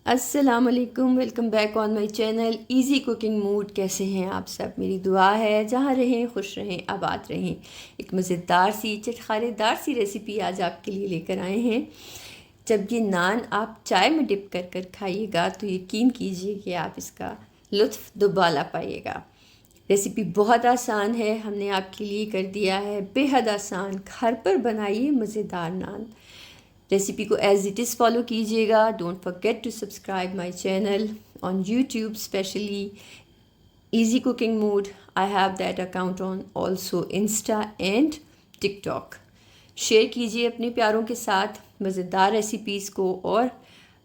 अस्सलामुअलैकुम, welcome back on my channel easy cooking mood. कैसे हैं आप सब? मेरी दुआ है जहाँ रहें खुश रहें, आबाद रहें। एक मज़ेदार सी चटखारेदार सी रेसिपी आज आपके लिए लेकर आए हैं। जब ये नान आप चाय में डिप कर कर खाइएगा तो यकीन कीजिए कि आप इसका लुत्फ़ दुबाला पाइएगा। रेसिपी बहुत आसान है, हमने आपके लिए कर दिया है बेहद आसान। घर पर बनाइए मज़ेदार नान। रेसिपी को एज इट इज़ फॉलो कीजिएगा। Don't forget to subscribe my channel on YouTube, especially easy cooking mood. I have that account on also Insta and TikTok. Share कीजिए अपने प्यारों के साथ मज़ेदार रेसिपीज़ को और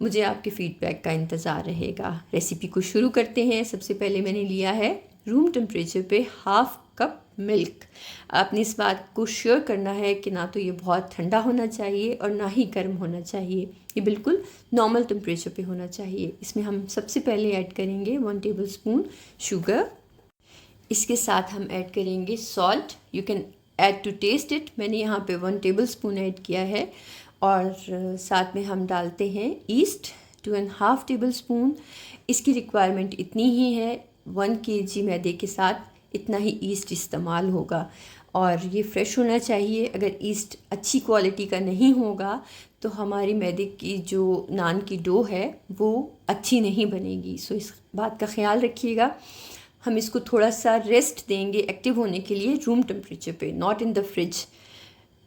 मुझे आपके फ़ीडबैक का इंतज़ार रहेगा। रेसिपी को शुरू करते हैं। सबसे पहले मैंने लिया है रूम टेम्परेचर पे हाफ़ कप मिल्क। आपने इस बात को श्योर करना है कि ना तो ये बहुत ठंडा होना चाहिए और ना ही गर्म होना चाहिए, ये बिल्कुल नॉर्मल टेम्परेचर पे होना चाहिए। इसमें हम सबसे पहले ऐड करेंगे 1 टेबलस्पून शुगर। इसके साथ हम ऐड करेंगे salt. You can add to taste it. मैंने यहाँ पे 1 टेबलस्पून ऐड किया है। और साथ में हम डालते हैं ईस्ट 2.5 टेबलस्पून। इसकी रिक्वायरमेंट इतनी ही है, 1 kg मैदे के साथ इतना ही ईस्ट इस्तेमाल होगा। और ये फ्रेश होना चाहिए। अगर ईस्ट अच्छी क्वालिटी का नहीं होगा तो हमारी मैदे की जो नान की डो है वो अच्छी नहीं बनेगी। सो इस बात का ख्याल रखिएगा। हम इसको थोड़ा सा रेस्ट देंगे एक्टिव होने के लिए रूम टेम्परेचर पे, नॉट इन द फ्रिज।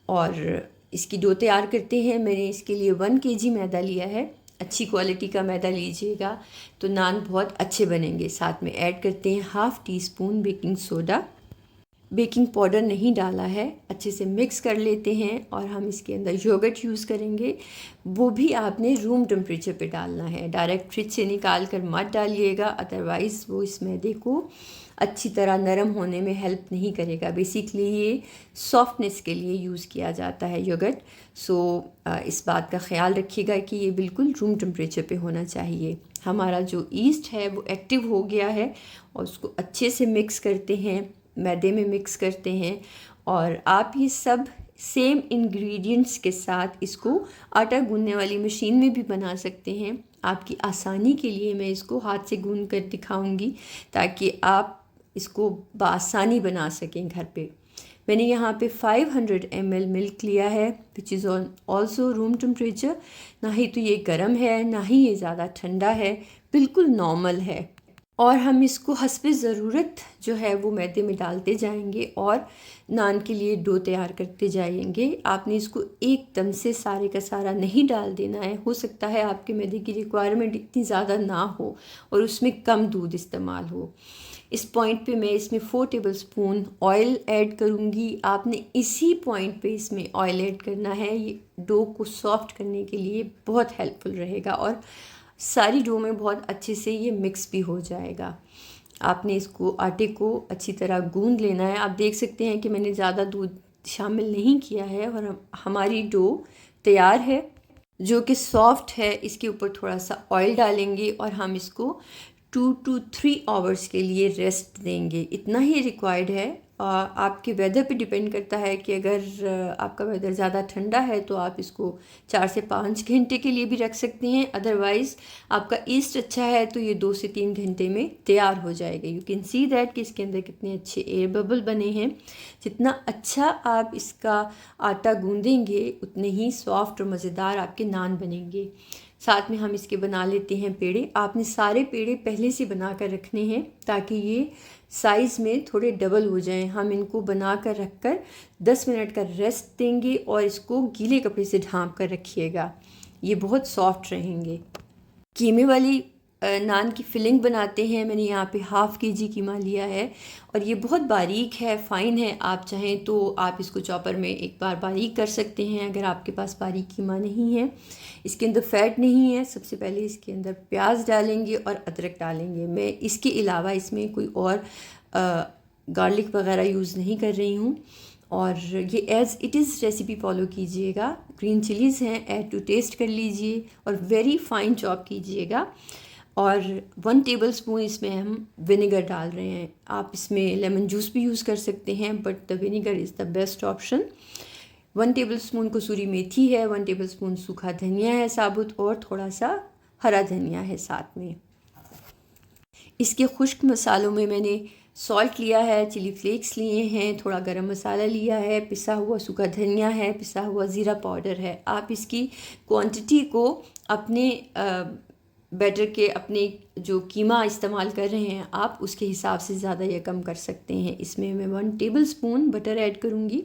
और इसकी डो तैयार करते हैं। मैंने इसके लिए 1 kg मैदा लिया है। अच्छी क्वालिटी का मैदा लीजिएगा तो नान बहुत अच्छे बनेंगे। साथ में ऐड करते हैं half tea spoon baking soda. Baking powder नहीं डाला है। अच्छे से मिक्स कर लेते हैं और हम इसके अंदर योगर्ट यूज़ करेंगे। वो भी आपने रूम टेम्परेचर पे डालना है, डायरेक्ट फ्रिज से निकाल कर मत डालिएगा, अदरवाइज़ वो इस मैदे को अच्छी तरह नरम होने में हेल्प नहीं करेगा। बेसिकली ये सॉफ्टनेस के लिए यूज़ किया जाता है योगर्ट। सो इस बात का ख्याल रखिएगा कि ये बिल्कुल रूम टेम्परेचर पे होना चाहिए। हमारा जो ईस्ट है वो एक्टिव हो गया है और उसको अच्छे से मिक्स करते हैं, मैदे में मिक्स करते हैं। और आप ये सब सेम इंग्रेडिएंट्स के साथ इसको आटा गूंदने वाली मशीन में भी बना सकते हैं। आपकी आसानी के लिए मैं इसको हाथ से गूंद कर दिखाऊंगी ताकि आप इसको बआसानी बना सकें घर पे। मैंने यहाँ पे 500 ml मिल्क लिया है which is also room temperature. ना ही तो ये गर्म है ना ही ये ज़्यादा ठंडा है, बिल्कुल नॉर्मल है। और हम इसको हस्बे ज़रूरत जो है वो मैदे में डालते जाएंगे और नान के लिए डो तैयार करते जाएंगे। आपने इसको एकदम से सारे का सारा नहीं डाल देना है। हो सकता है आपके मैदे की रिक्वायरमेंट इतनी ज़्यादा ना हो और उसमें कम दूध इस्तेमाल हो। इस पॉइंट पे मैं इसमें 4 टेबलस्पून ऑयल ऐड करूँगी। आपने इसी पॉइंट पे इसमें ऑयल ऐड करना है। ये डो को सॉफ्ट करने के लिए बहुत हेल्पफुल रहेगा और सारी डो में बहुत अच्छे से ये मिक्स भी हो जाएगा। आपने इसको आटे को अच्छी तरह गूंद लेना है। आप देख सकते हैं कि मैंने ज़्यादा दूध शामिल नहीं किया है और हमारी डो तैयार है जो कि सॉफ्ट है। इसके ऊपर थोड़ा सा ऑयल डालेंगे और हम इसको 2 to 3 आवर्स के लिए रेस्ट देंगे। इतना ही रिक्वायर्ड है। आपके वेदर पे डिपेंड करता है कि अगर आपका वेदर ज़्यादा ठंडा है तो आप इसको 4 से 5 घंटे के लिए भी रख सकते हैं। अदरवाइज़ आपका ईस्ट अच्छा है तो ये 2 से 3 घंटे में तैयार हो जाएगा। यू कैन सी दैट कि इसके अंदर कितने अच्छे एयर बबल बने हैं। जितना अच्छा आप इसका आटा गूंदेंगे उतने ही सॉफ्ट और मज़ेदार आपके नान बनेंगे। साथ में हम इसके बना लेते हैं पेड़े। आपने सारे पेड़े पहले से बना कर रखने हैं ताकि ये साइज़ में थोड़े डबल हो जाएं। हम इनको बना कर रख कर 10 मिनट का रेस्ट देंगे और इसको गीले कपड़े से ढाँप कर रखिएगा। ये बहुत सॉफ्ट रहेंगे। कीमे वाली नान की फिलिंग बनाते हैं। मैंने यहाँ पे हाफ़ kg कीमा लिया है और ये बहुत बारीक है, फ़ाइन है। आप चाहें तो आप इसको चॉपर में एक बार बारीक कर सकते हैं अगर आपके पास बारीक कीमा नहीं है। इसके अंदर फ़ैट नहीं है। सबसे पहले इसके अंदर प्याज डालेंगे और अदरक डालेंगे। मैं इसके अलावा इसमें कोई और गार्लिक वगैरह यूज़ नहीं कर रही हूँ। और ये as it is recipe follow कीजिएगा। ग्रीन चिलीज़ हैं, ऐड टू टेस्ट कर लीजिए और वेरी फाइन चॉप कीजिएगा। और 1 टेबलस्पून इसमें हम विनेगर डाल रहे हैं। आप इसमें लेमन जूस भी यूज़ कर सकते हैं but the vinegar is the best option. 1 tablespoon कसूरी मेथी है, 1 टेबलस्पून सूखा धनिया है साबुत और थोड़ा सा हरा धनिया है साथ में। इसके खुश्क मसालों में मैंने सॉल्ट लिया है, चिली फ्लेक्स लिए हैं, थोड़ा गरम मसाला लिया है, पिसा हुआ सूखा धनिया है, पिसा हुआ ज़ीरा पाउडर है। आप इसकी क्वांटिटी को अपने बैटर के, अपने जो कीमा इस्तेमाल कर रहे हैं आप, उसके हिसाब से ज़्यादा या कम कर सकते हैं। इसमें मैं 1 टेबलस्पून बटर ऐड करूँगी।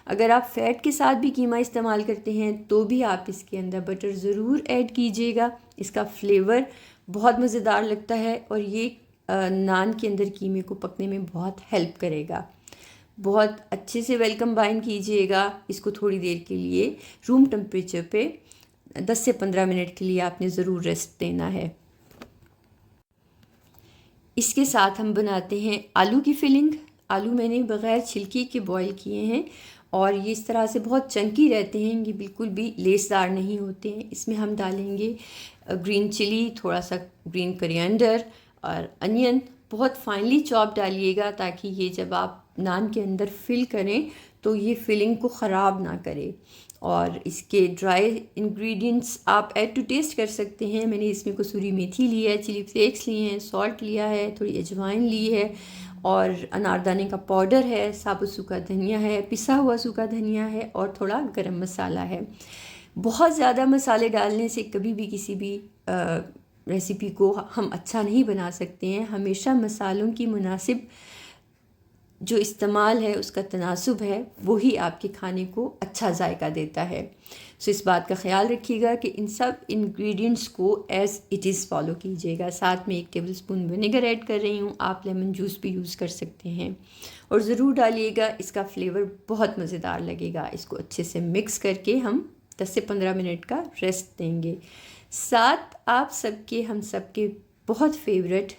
अगर आप फ़ैट के साथ भी कीमा इस्तेमाल करते हैं तो भी आप इसके अंदर बटर ज़रूर ऐड कीजिएगा। इसका फ्लेवर बहुत मज़ेदार लगता है और ये नान के अंदर कीमे को पकने में बहुत हेल्प करेगा। बहुत अच्छे से वेल कंबाइन कीजिएगा। इसको थोड़ी देर के लिए रूम टेम्परेचर पे 10 से 15 मिनट के लिए आपने ज़रूर रेस्ट देना है। इसके साथ हम बनाते हैं आलू की फिलिंग। आलू मैंने बग़ैर छिलके के बॉईल किए हैं और ये इस तरह से बहुत चंकी रहते हैं, ये बिल्कुल भी लेसदार नहीं होते हैं। इसमें हम डालेंगे ग्रीन चिली, थोड़ा सा ग्रीन कोरिएंडर और अनियन। बहुत फाइनली चॉप डालिएगा ताकि ये जब आप नान के अंदर फिल करें तो ये फिलिंग को ख़राब ना करे। और इसके ड्राई इंग्रेडिएंट्स आप ऐड टू टेस्ट कर सकते हैं। मैंने इसमें कसूरी मेथी ली है, चिली फ्लेक्स लिए हैं, सॉल्ट लिया है, थोड़ी अजवाइन ली है और अनारदाने का पाउडर है, साबुत सूखा धनिया है, पिसा हुआ सूखा धनिया है और थोड़ा गरम मसाला है। बहुत ज़्यादा मसाले डालने से कभी भी किसी भी रेसिपी को हम अच्छा नहीं बना सकते हैं। हमेशा मसालों की मुनासिब जो इस्तेमाल है, उसका तनासुब है, वही आपके खाने को अच्छा जायका देता है। सो इस बात का ख्याल रखिएगा कि इन सब इंग्रेडिएंट्स को एज़ इट इज़ फॉलो कीजिएगा। साथ में 1 टेबलस्पून विनेगर ऐड कर रही हूँ, आप लेमन जूस भी यूज़ कर सकते हैं और ज़रूर डालिएगा, इसका फ्लेवर बहुत मज़ेदार लगेगा। इसको अच्छे से मिक्स करके हम 10 से 15 मिनट का रेस्ट देंगे। साथ आप सबके, हम सबके बहुत फेवरेट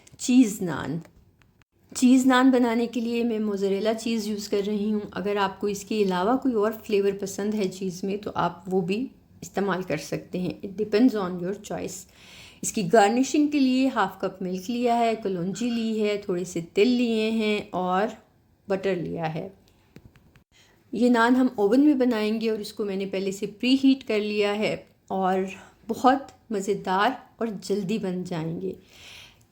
चीज़ नान बनाने के लिए मैं मोज़रेला चीज़ यूज़ कर रही हूँ। अगर आपको इसके अलावा कोई और फ्लेवर पसंद है चीज़ में तो आप वो भी इस्तेमाल कर सकते हैं। It depends on your choice. इसकी गार्निशिंग के लिए 1/2 कप मिल्क लिया है, कलौंजी ली है, थोड़े से तिल लिए हैं और बटर लिया है। ये नान हम ओवन में बनाएंगे और इसको मैंने पहले से प्री हीट कर लिया है और बहुत मज़ेदार और जल्दी बन जाएंगे।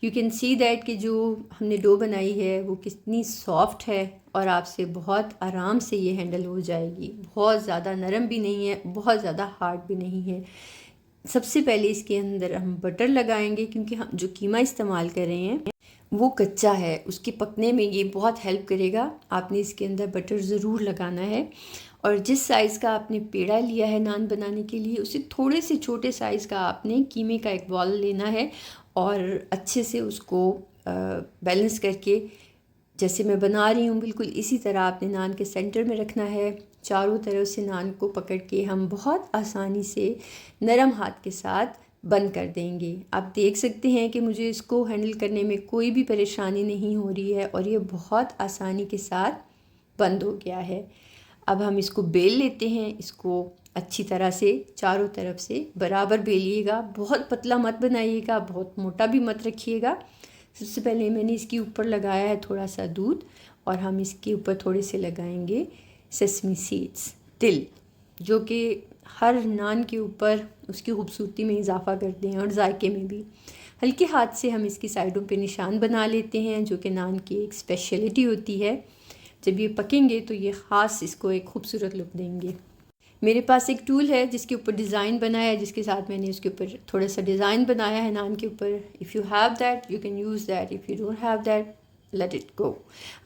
यू कैन सी दैट कि जो हमने डो बनाई है वो कितनी सॉफ्ट है और आपसे बहुत आराम से ये हैंडल हो जाएगी। बहुत ज़्यादा नरम भी नहीं है, बहुत ज़्यादा हार्ड भी नहीं है। सबसे पहले इसके अंदर हम बटर लगाएंगे क्योंकि हम जो कीमा इस्तेमाल कर रहे हैं वो कच्चा है, उसके पकने में ये बहुत हेल्प करेगा। आपने इसके अंदर बटर ज़रूर लगाना है और जिस साइज़ का आपने पेड़ा लिया है नान बनाने के लिए, उससे थोड़े से छोटे साइज़ का आपने कीमे का एक बॉल लेना है और अच्छे से उसको बैलेंस करके, जैसे मैं बना रही हूँ बिल्कुल इसी तरह आपने नान के सेंटर में रखना है। चारों तरफ से नान को पकड़ के हम बहुत आसानी से नरम हाथ के साथ बंद कर देंगे। आप देख सकते हैं कि मुझे इसको हैंडल करने में कोई भी परेशानी नहीं हो रही है और ये बहुत आसानी के साथ बंद हो गया है। अब हम इसको बेल लेते हैं। इसको अच्छी तरह से चारों तरफ से बराबर बेलिएगा, बहुत पतला मत बनाइएगा, बहुत मोटा भी मत रखिएगा। सबसे पहले मैंने इसके ऊपर लगाया है थोड़ा सा दूध और हम इसके ऊपर थोड़े से लगाएंगे सेसमी सीड्स, तिल, जो कि हर नान के ऊपर उसकी खूबसूरती में इजाफ़ा करते हैं और जायके में भी। हल्के हाथ से हम इसकी साइडों पे निशान बना लेते हैं, जो कि नान की एक स्पेशलिटी होती है। जब ये पकेंगे तो ये ख़ास इसको एक खूबसूरत लुक देंगे। मेरे पास एक टूल है जिसके ऊपर डिज़ाइन बना है, जिसके साथ मैंने उसके ऊपर थोड़ा सा डिज़ाइन बनाया है नान के ऊपर। If you have that you can use that, if you don't have that let it go.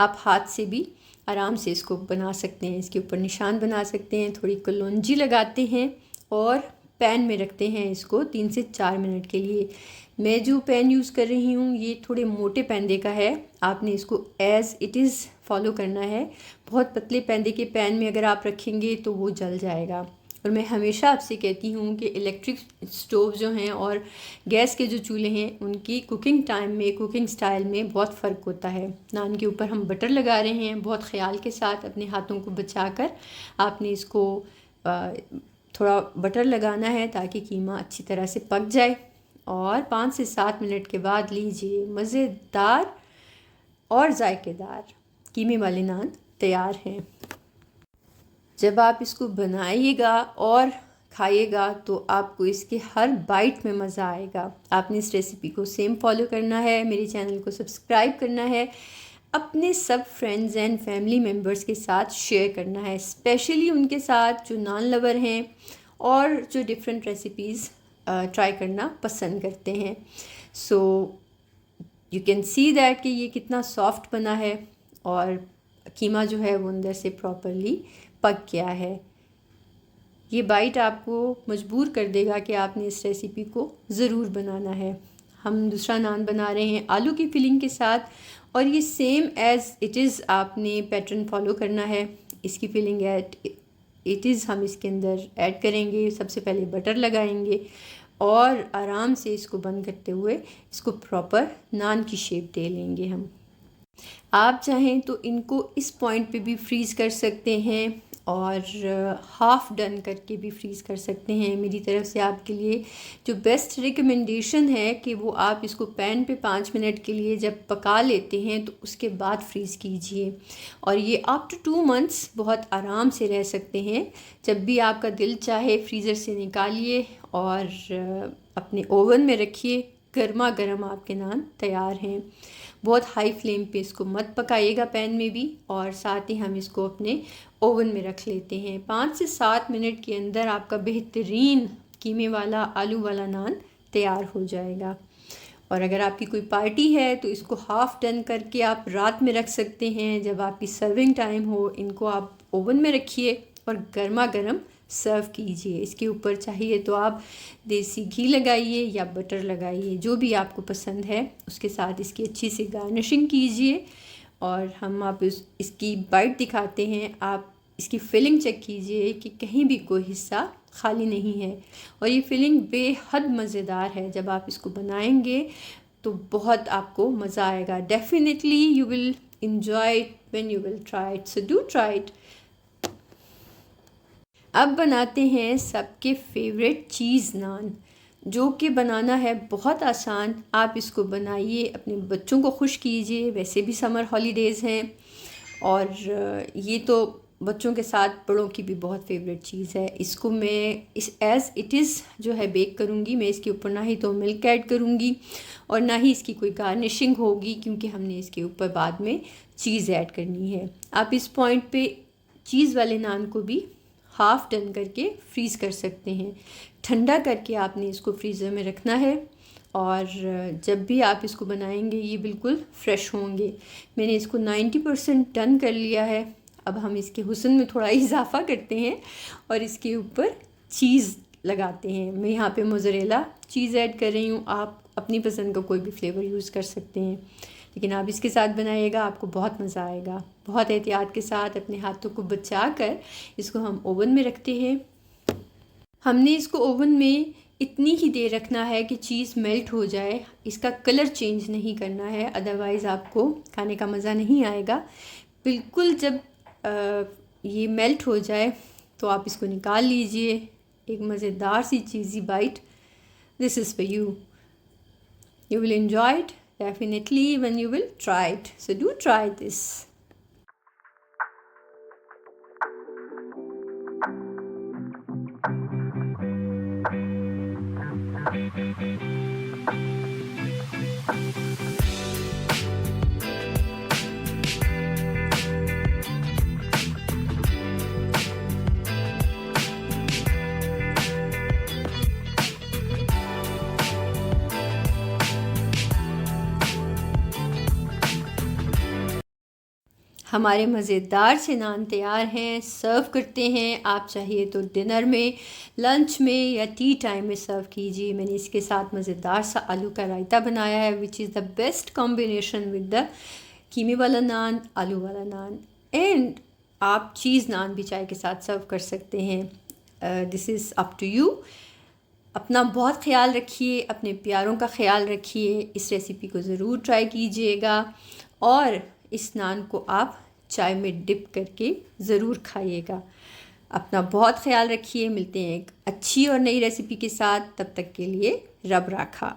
आप हाथ से भी आराम से इसको बना सकते हैं, इसके ऊपर निशान बना सकते हैं। थोड़ी कलौंजी लगाते हैं और पैन में रखते हैं इसको 3 से 4 मिनट के लिए। मैं जो पैन यूज़ कर रही हूँ ये थोड़े मोटे पैंदे का है, आपने इसको एज़ इट इज़ फॉलो करना है। बहुत पतले पैंदे के पैन में अगर आप रखेंगे तो वो जल जाएगा। और मैं हमेशा आपसे कहती हूँ कि इलेक्ट्रिक स्टोव जो हैं और गैस के जो चूल्हे हैं उनकी कुकिंग टाइम में, कुकिंग स्टाइल में बहुत फ़र्क होता है। नान के ऊपर हम बटर लगा रहे हैं, बहुत ख्याल के साथ अपने हाथों को बचाकर आपने इसको थोड़ा बटर लगाना है ताकि कीमा अच्छी तरह से पक जाए। और 5 से 7 मिनट के बाद लीजिए, मज़ेदार और जायकेदार कीमे वाले नान तैयार हैं। जब आप इसको बनाइएगा और खाइएगा तो आपको इसके हर बाइट में मज़ा आएगा। आपने इस रेसिपी को सेम फॉलो करना है, मेरे चैनल को सब्सक्राइब करना है, अपने सब फ्रेंड्स एंड फैमिली मेम्बर्स के साथ शेयर करना है, स्पेशली उनके साथ जो नॉन लवर हैं और जो डिफरेंट रेसिपीज़ ट्राई करना पसंद करते हैं। So you can see that कि ये कितना सॉफ्ट बना है और कीमा जो है वो अंदर से प्रॉपरली पक गया है। ये बाइट आपको मजबूर कर देगा कि आपने इस रेसिपी को ज़रूर बनाना है। हम दूसरा नान बना रहे हैं आलू की फिलिंग के साथ और ये सेम एज़ इट इज़ आपने पैटर्न फॉलो करना है। इसकी फिलिंग इट इज़ हम इसके अंदर ऐड करेंगे। सबसे पहले बटर लगाएंगे और आराम से इसको बंद करते हुए इसको प्रॉपर नान की शेप दे लेंगे हम। आप चाहें तो इनको इस पॉइंट पे भी फ्रीज़ कर सकते हैं और हाफ़ डन करके भी फ्रीज़ कर सकते हैं। मेरी तरफ से आपके लिए जो बेस्ट रिकमेंडेशन है कि वो आप इसको पैन पे 5 मिनट के लिए जब पका लेते हैं तो उसके बाद फ्रीज़ कीजिए और ये अप टू 2 मंथ्स बहुत आराम से रह सकते हैं। जब भी आपका दिल चाहे फ्रीज़र से निकालिए और अपने ओवन में रखिए, गर्मा गर्म आपके नान तैयार हैं। बहुत हाई फ्लेम पे इसको मत पकाइएगा पैन में भी, और साथ ही हम इसको अपने ओवन में रख लेते हैं। 5 से 7 मिनट के अंदर आपका बेहतरीन कीमे वाला आलू वाला नान तैयार हो जाएगा। और अगर आपकी कोई पार्टी है तो इसको हाफ़ डन करके आप रात में रख सकते हैं। जब आपकी सर्विंग टाइम हो इनको आप ओवन में रखिए और गर्मा गर्म सर्व कीजिए। इसके ऊपर चाहिए तो आप देसी घी लगाइए या बटर लगाइए, जो भी आपको पसंद है उसके साथ इसकी अच्छी सी गार्निशिंग कीजिए। और हम आप इसकी बाइट दिखाते हैं। आप इसकी फिलिंग चेक कीजिए कि कहीं भी कोई हिस्सा खाली नहीं है और ये फिलिंग बेहद मज़ेदार है। जब आप इसको बनाएंगे तो बहुत आपको मज़ा आएगा। Definitely you will enjoy it when you will try it, so do try it। अब बनाते हैं सबके फेवरेट चीज़ नान, जो कि बनाना है बहुत आसान। आप इसको बनाइए, अपने बच्चों को खुश कीजिए। वैसे भी समर हॉलीडेज़ हैं और ये तो बच्चों के साथ बड़ों की भी बहुत फेवरेट चीज़ है। इसको मैं इस एज़ इट इज़ जो है बेक करूँगी। मैं इसके ऊपर ना ही तो मिल्क ऐड करूँगी और ना ही इसकी कोई गार्निशिंग होगी, क्योंकि हमने इसके ऊपर बाद में चीज़ ऐड करनी है। आप इस पॉइंट पे चीज़ वाले नान को भी हाफ़ डन करके फ्रीज़ कर सकते हैं। ठंडा करके आपने इसको फ्रीज़र में रखना है और जब भी आप इसको बनाएंगे ये बिल्कुल फ़्रेश होंगे। मैंने इसको 90% डन कर लिया है। अब हम इसके हुस्न में थोड़ा इजाफ़ा करते हैं और इसके ऊपर चीज़ लगाते हैं। मैं यहाँ पे मोज़रेला चीज़ ऐड कर रही हूँ। आप अपनी पसंद का कोई भी फ्लेवर यूज़ कर सकते हैं, लेकिन आप इसके साथ बनाइएगा, आपको बहुत मज़ा आएगा। बहुत एहतियात के साथ अपने हाथों को बचा कर इसको हम ओवन में रखते हैं। हमने इसको ओवन में इतनी ही देर रखना है कि चीज़ मेल्ट हो जाए। इसका कलर चेंज नहीं करना है, अदरवाइज़ आपको खाने का मज़ा नहीं आएगा। बिल्कुल जब ये मेल्ट हो जाए तो आप इसको निकाल लीजिए। एक मज़ेदार सी cheesy bite, this is for you. You will enjoy it definitely when you will try it. So do try this. हमारे मज़ेदार से नान तैयार हैं। सर्व करते हैं। आप चाहिए तो डिनर में, लंच में या टी टाइम में सर्व कीजिए। मैंने इसके साथ मज़ेदार सा आलू का रायता बनाया है, which is the best combination with the कीमे वाला नान, आलू वाला नान। एंड आप चीज़ नान भी चाय के साथ सर्व कर सकते हैं। This is up to you. अपना बहुत ख्याल रखिए, अपने प्यारों का ख्याल रखिए। इस रेसिपी को ज़रूर ट्राई कीजिएगा और इस नान को आप चाय में डिप करके ज़रूर खाइएगा। अपना बहुत ख्याल रखिए। मिलते हैं एक अच्छी और नई रेसिपी के साथ। तब तक के लिए रब राखा।